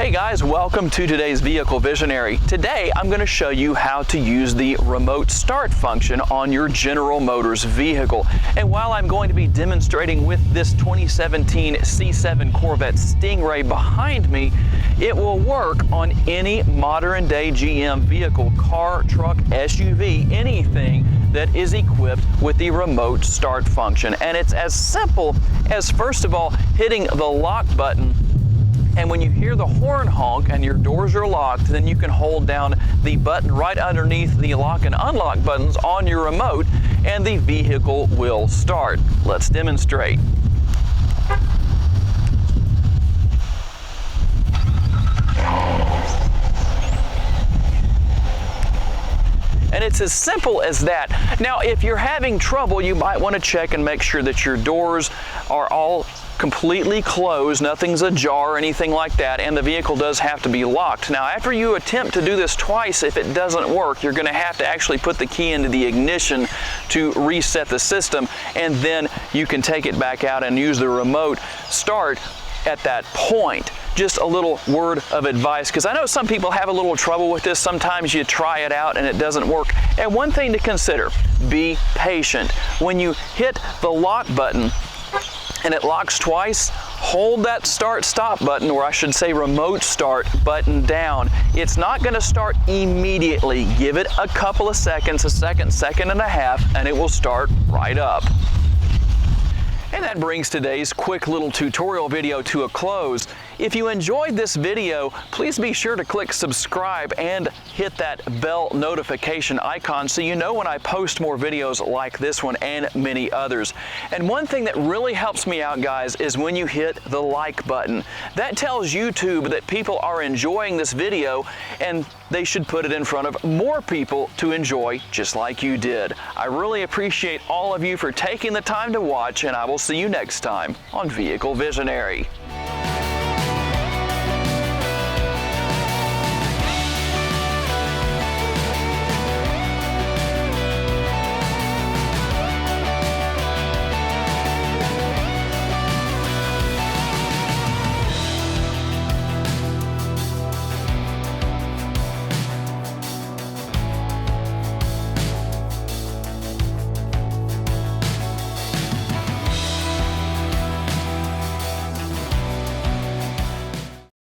Hey guys, welcome to today's Vehicle Visionary. Today I'm going to show you how to use the remote start function on your General Motors vehicle. And while I'm going to be demonstrating with this 2017 C7 Corvette Stingray behind me, it will work on any modern day GM vehicle, car, truck, SUV, anything that is equipped with the remote start function. And it's as simple as, first of all, hitting the lock button. And when you hear the horn honk and your doors are locked, then you can hold down the button right underneath the lock and unlock buttons on your remote and the vehicle will start. Let's demonstrate. And it's as simple as that. Now, if you're having trouble, you might want to check and make sure that your doors are all completely closed, nothing's ajar or anything like that, and the vehicle does have to be locked. Now, after you attempt to do this twice, if it doesn't work, you're going to have to actually put the key into the ignition to reset the system, and then you can take it back out and use the remote start at that point. Just a little word of advice, because I know some people have a little trouble with this. Sometimes you try it out and it doesn't work. And one thing to consider, be patient. When you hit the lock button and it locks twice, hold that start stop button, or I should say remote start button down. It's not going to start immediately. Give it a couple of seconds, a second, second and a half, and it will start right up. And that brings today's quick little tutorial video to a close. If you enjoyed this video, please be sure to click subscribe and hit that bell notification icon so you know when I post more videos like this one and many others. And one thing that really helps me out, guys, is when you hit the like button. That tells YouTube that people are enjoying this video and they should put it in front of more people to enjoy just like you did. I really appreciate all of you for taking the time to watch, and I will see you next time on Vehicle Visionary.